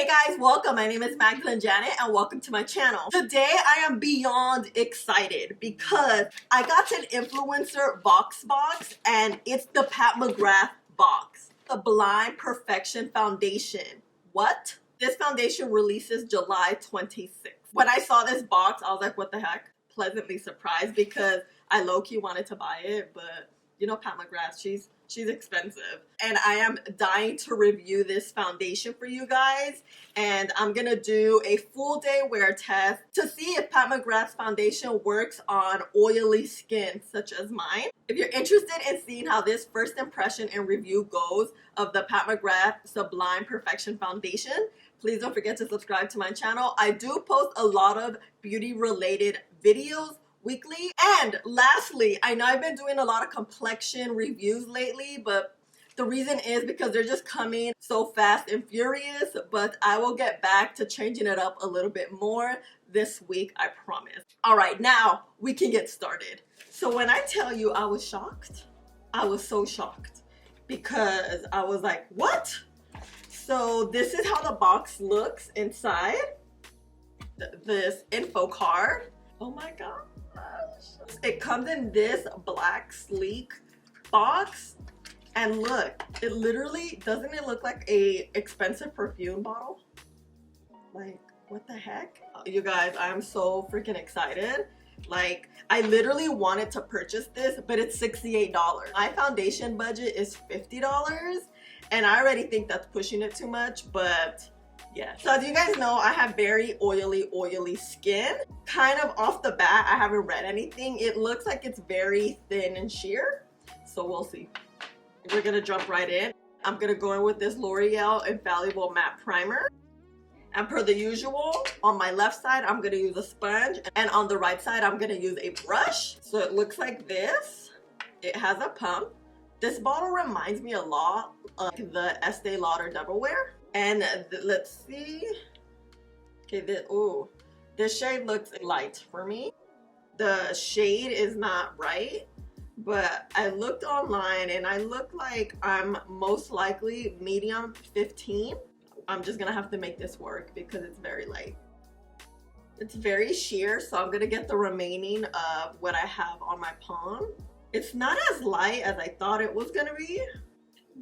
Hey guys, welcome. My name is MagdalineJanet and welcome to my channel. Today I am beyond excited because I got an influencer box and it's the Pat McGrath box. Sublime Perfection foundation. What? This foundation releases July 26th. When I saw this box, I was like, what the heck? Pleasantly surprised because I low-key wanted to buy it, but you know Pat McGrath, she's expensive. And I am dying to review this foundation for you guys. And I'm gonna do a full day wear test to see if Pat McGrath's foundation works on oily skin such as mine. If you're interested in seeing how this first impression and review goes of the Pat McGrath Sublime Perfection foundation, please don't forget to subscribe to my channel. I do post a lot of beauty related videos weekly. And lastly, I know I've been doing a lot of complexion reviews lately, but the reason is because they're just coming so fast and furious, but I will get back to changing it up a little bit more this week, I promise. All right, now we can get started. So when I tell you I was shocked, I was so shocked because I was like, what? So this is how the box looks inside. This info card. Oh my God. It comes in this black sleek box and look, it literally, doesn't it look like a expensive perfume bottle? Like, what the heck? You guys, I'm so freaking excited. Like, I literally wanted to purchase this, but it's $68. My foundation budget is $50 and I already think that's pushing it too much, but yeah. So as you guys know, I have very oily skin. Kind of off the bat, I haven't read anything. It looks like it's very thin and sheer. So we'll see. We're gonna jump right in. I'm gonna go in with this L'Oreal Infallible Matte Primer. And per the usual, on my left side, I'm gonna use a sponge. And on the right side, I'm gonna use a brush. So it looks like this. It has a pump. This bottle reminds me a lot of the Estée Lauder Double Wear. And let's see. Okay, this shade looks light for me. The shade is not right, but I looked online and I look like I'm most likely medium 15. I'm just gonna have to make this work because it's very light. It's very sheer, so I'm gonna get the remaining of what I have on my palm. It's not as light as I thought it was gonna be,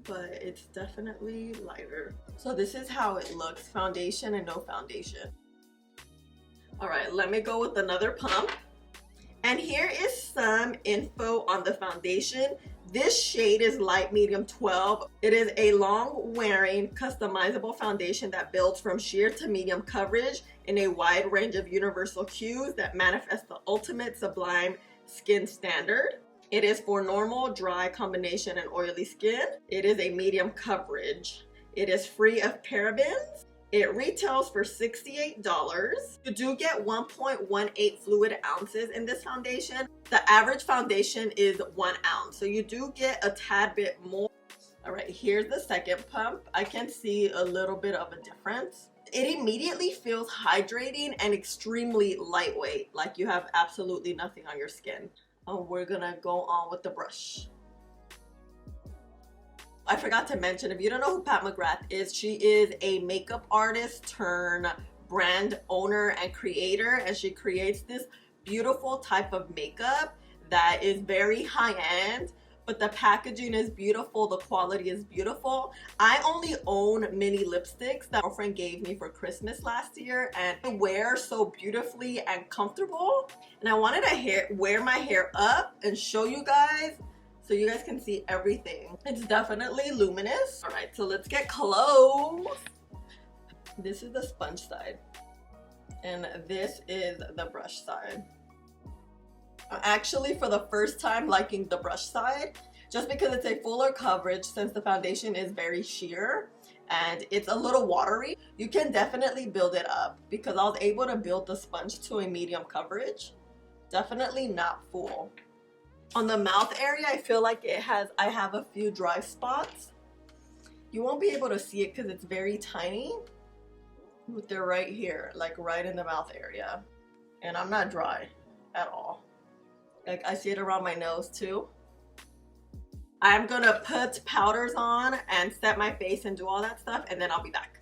but it's definitely lighter. So this is how it looks, foundation and no foundation. All right, let me go with another pump. And here is some info on the foundation. This shade is light medium 12. It is a long wearing customizable foundation that builds from sheer to medium coverage in a wide range of universal hues that manifest the ultimate sublime skin standard. It is for normal, dry, combination, and oily skin. It is a medium coverage. It is free of parabens. It retails for $68. You do get 1.18 fluid ounces in this foundation. The average foundation is 1 ounce, so you do get a tad bit more. All right, here's the second pump. I can see a little bit of a difference. It immediately feels hydrating and extremely lightweight, like you have absolutely nothing on your skin. We're gonna go on with the brush. I forgot to mention, if you don't know who Pat McGrath is, she is a makeup artist turn brand owner and creator, and she creates this beautiful type of makeup that is very high-end, but the packaging is beautiful, the quality is beautiful. I only own mini lipsticks that my girlfriend gave me for Christmas last year, and they wear so beautifully and comfortable. And I wanted to wear my hair up and show you guys so you guys can see everything. It's definitely luminous. All right, so let's get close. This is the sponge side, and this is the brush side. I'm actually, for the first time, liking the brush side just because it's a fuller coverage since the foundation is very sheer and it's a little watery. You can definitely build it up because I was able to build the sponge to a medium coverage. Definitely not full. On the mouth area, I feel like I have a few dry spots. You won't be able to see it because it's very tiny, but they're right here, like right in the mouth area. And I'm not dry at all. Like, I see it around my nose too. I'm gonna put powders on and set my face and do all that stuff, and then I'll be back.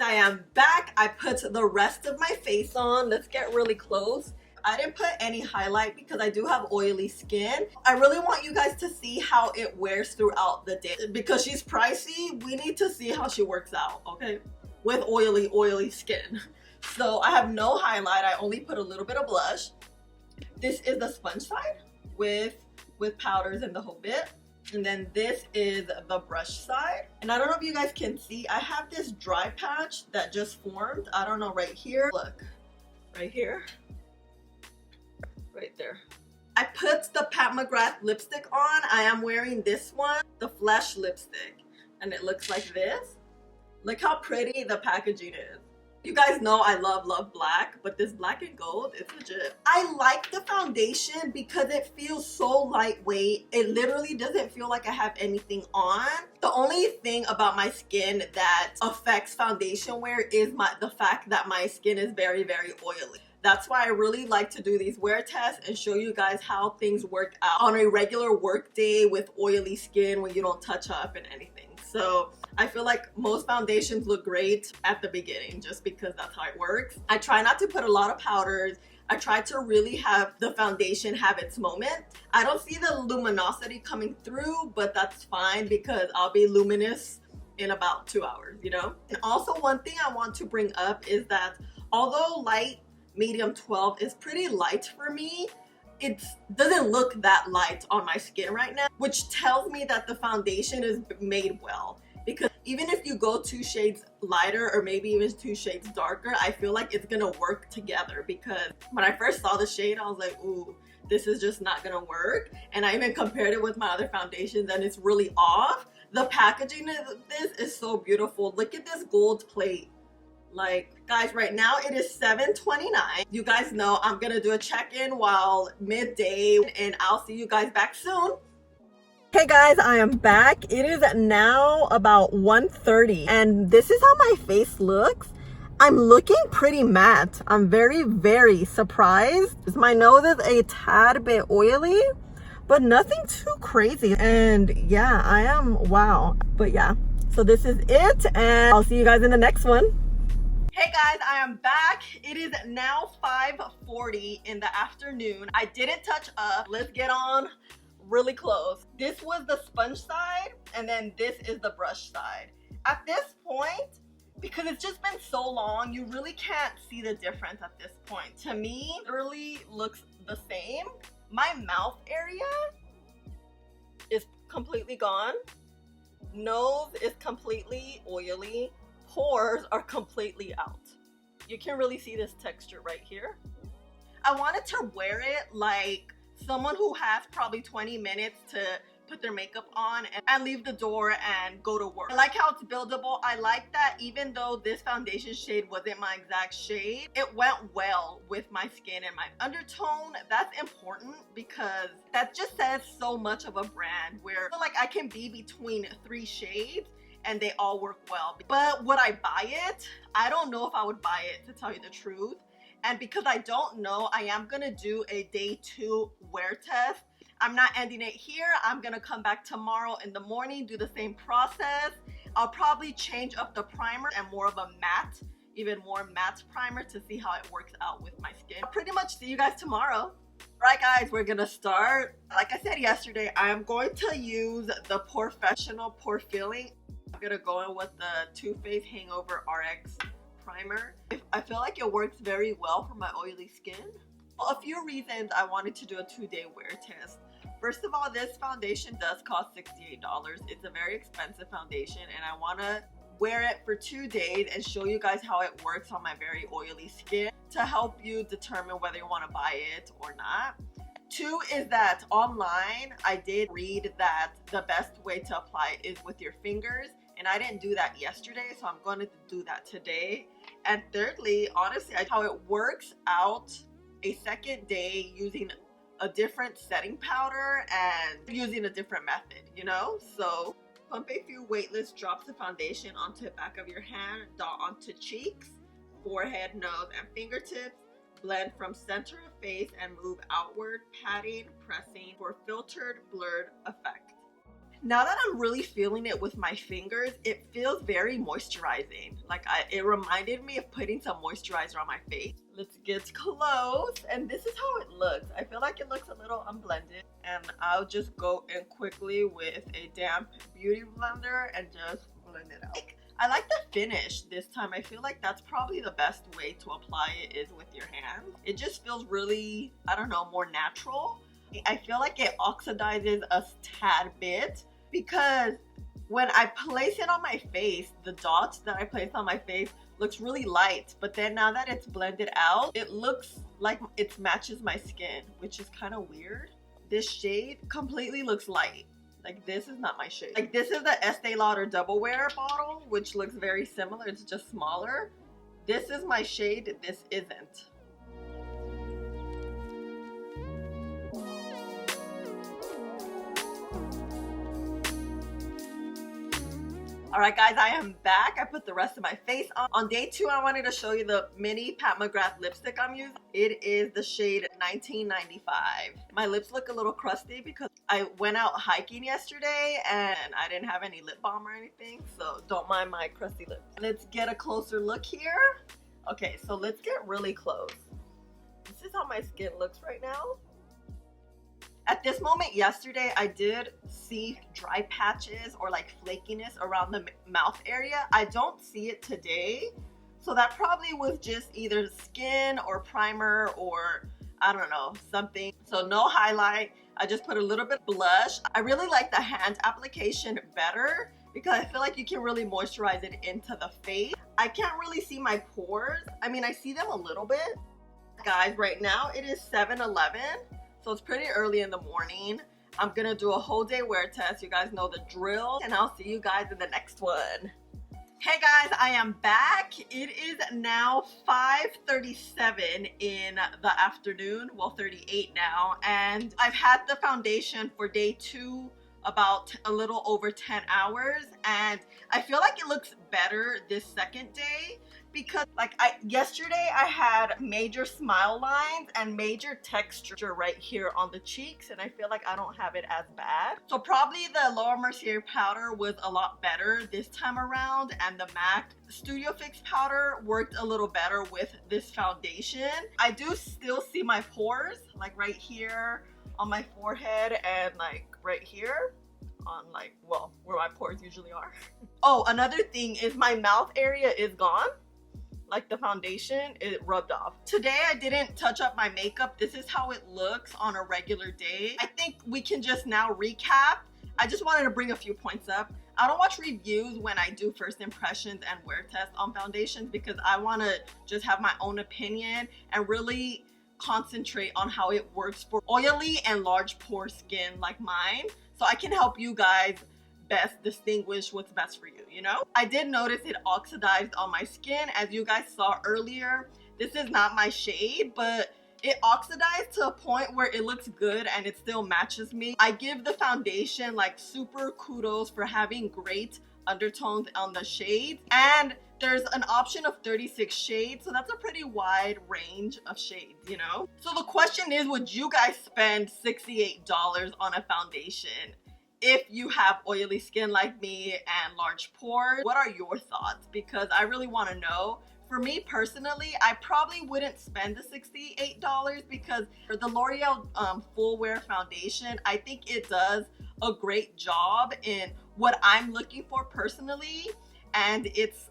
I am back. I put the rest of my face on. Let's get really close. I didn't put any highlight because I do have oily skin. I really want you guys to see how it wears throughout the day. Because she's pricey, we need to see how she works out, okay? With oily skin. So I have no highlight. I only put a little bit of blush. This is the sponge side with powders and the whole bit. And then this is the brush side. And I don't know if you guys can see, I have this dry patch that just formed. I don't know, right here. Look, right here. Right there. I put the Pat McGrath lipstick on. I am wearing this one, the Flesh lipstick. And it looks like this. Look how pretty the packaging is. You guys know I love black, but this black and gold is legit. I like the foundation because it feels so lightweight. It literally doesn't feel like I have anything on. The only thing about my skin that affects foundation wear is the fact that my skin is very oily. That's why I really like to do these wear tests and show you guys how things work out on a regular work day with oily skin when you don't touch up and anything. So I feel like most foundations look great at the beginning just because that's how it works. I try not to put a lot of powders. I try to really have the foundation have its moment. I don't see the luminosity coming through, but that's fine because I'll be luminous in about 2 hours, you know? And also one thing I want to bring up is that although light medium 12 is pretty light for me, it doesn't look that light on my skin right now, which tells me that the foundation is made well. Because even if you go 2 shades lighter or maybe even 2 shades darker, I feel like it's gonna work together. Because when I first saw the shade, I was like, ooh, this is just not gonna work. And I even compared it with my other foundations and it's really off. The packaging of this is so beautiful. Look at this gold plate. Like, guys, right now it is 7:29. You guys know I'm gonna do a check-in while midday and I'll see you guys back soon. Hey guys, I am back. It is now about 1:30 and this is how my face looks. I'm looking pretty matte. I'm very surprised. My nose is a tad bit oily, but nothing too crazy. And yeah, I am, wow. But yeah, so this is it and I'll see you guys in the next one. Hey guys, I am back. It is now 5:40 in the afternoon. I didn't touch up. Let's get on really close. This was the sponge side and then this is the brush side. At this point, because it's just been so long, you really can't see the difference at this point. To me, it really looks the same. My mouth area is completely gone. Nose is completely oily. Pores are completely out. You can really see this texture right here. I wanted to wear it like someone who has probably 20 minutes to put their makeup on and leave the door and go to work. I like how it's buildable. I like that even though this foundation shade wasn't my exact shade, it went well with my skin and my undertone. That's important because that just says so much of a brand where I feel like I can be between 3 shades and they all work well. But would I buy it? I don't know if I would buy it, to tell you the truth. And because I don't know, I am gonna do a day 2 wear test. I'm not ending it here. I'm gonna come back tomorrow in the morning, do the same process. I'll probably change up the primer and more of a matte, even more matte primer to see how it works out with my skin. I'll pretty much see you guys tomorrow. Alright guys, we're gonna start. Like I said yesterday, I am going to use the Professional Pore Filling. I'm gonna go in with the Too Faced Hangover RX primer. I feel like it works very well for my oily skin. Well, a few reasons I wanted to do a 2-day wear test. First of all, this foundation does cost $68. It's a very expensive foundation and I want to wear it for 2 days and show you guys how it works on my very oily skin to help you determine whether you want to buy it or not. 2 is that online I did read that the best way to apply it is with your fingers, and I didn't do that yesterday, so I'm going to do that today. And thirdly, honestly, how it works out a second day using a different setting powder and using a different method, you know? So pump a few weightless drops of foundation onto the back of your hand, dot onto cheeks, forehead, nose, and fingertips. Blend from center of face and move outward, patting, pressing for filtered, blurred effect. Now that I'm really feeling it with my fingers, it feels very moisturizing. Like it reminded me of putting some moisturizer on my face. Let's get close, and this is how it looks. I feel like it looks a little unblended, and I'll just go in quickly with a damp beauty blender and just blend it out. I like the finish this time. I feel like that's probably the best way to apply it is with your hands. It just feels really, I don't know, more natural. I feel like it oxidizes a tad bit because when I place it on my face, the dots that I place on my face looks really light, but then now that it's blended out, it looks like it matches my skin, which is kind of weird. This shade completely looks light. Like, this is not my shade. Like, this is the Estee Lauder Double Wear bottle, which looks very similar. It's just smaller. This is my shade. This isn't. Alright guys, I am back. I put the rest of my face on. On day 2, I wanted to show you the mini Pat McGrath lipstick I'm using. It is the shade 1995. My lips look a little crusty because I went out hiking yesterday and I didn't have any lip balm or anything, so don't mind my crusty lips. Let's get a closer look here. Okay, so let's get really close. This is how my skin looks right now. At this moment yesterday, I did see dry patches or like flakiness around the mouth area. I don't see it today. So that probably was just either skin or primer or I don't know, something. So no highlight. I just put a little bit of blush. I really like the hand application better because I feel like you can really moisturize it into the face. I can't really see my pores. I mean, I see them a little bit. Guys, right now it is 7-Eleven. So it's pretty early in the morning. I'm gonna do a whole day wear test. You guys know the drill, and I'll see you guys in the next one. Hey guys, I am back. It is now 5:37 in the afternoon, well 38 now, and I've had the foundation for day 2 about a little over 10 hours, and I feel like it looks better this second day because like yesterday I had major smile lines and major texture right here on the cheeks, and I feel like I don't have it as bad. So probably the Laura Mercier powder was a lot better this time around, and the MAC Studio Fix powder worked a little better with this foundation. I do still see my pores like right here on my forehead and like right here on like, well, where my pores usually are. Oh, another thing is my mouth area is gone. Like the foundation, it rubbed off. Today I didn't touch up my makeup. This is how it looks on a regular day. I think we can just now recap. I just wanted to bring a few points up. I don't watch reviews when I do first impressions and wear tests on foundations because I want to just have my own opinion and really concentrate on how it works for oily and large pore skin like mine, so I can help you guys best distinguish what's best for you, you know? I did notice it oxidized on my skin, as you guys saw earlier. This is not my shade, but it oxidized to a point where it looks good and it still matches me. I give the foundation like super kudos for having great undertones on the shades, and there's an option of 36 shades, so that's a pretty wide range of shades, you know? So the question is, would you guys spend $68 on a foundation if you have oily skin like me and large pores? What are your thoughts? Because I really want to know. For me personally, I probably wouldn't spend the $68 because for the L'Oreal Full Wear Foundation, I think it does a great job in what I'm looking for personally, and it's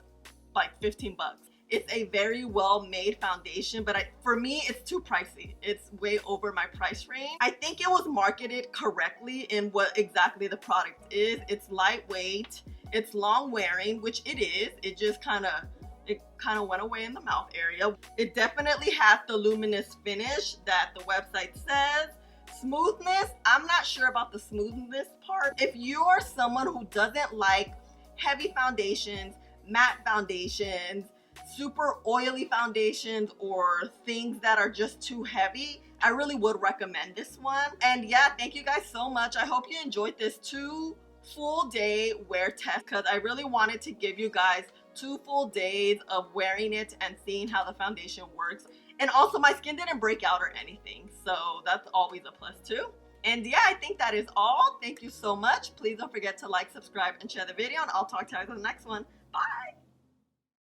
like 15 bucks. It's a very well made foundation, but for me, it's too pricey. It's way over my price range. I think it was marketed correctly in what exactly the product is. It's lightweight, it's long wearing, which it is. It just kind of went away in the mouth area. It definitely has the luminous finish that the website says. Smoothness, I'm not sure about the smoothness part. If you are someone who doesn't like heavy foundations, matte foundations, super oily foundations, or things that are just too heavy, I really would recommend this one. And yeah, thank you guys so much. I hope you enjoyed this 2 full day wear test because I really wanted to give you guys 2 full days of wearing it and seeing how the foundation works. And also my skin didn't break out or anything, so that's always a plus too. And yeah, I think that is all. Thank you so much. Please don't forget to like, subscribe, and share the video, and I'll talk to you guys on the next one. Bye!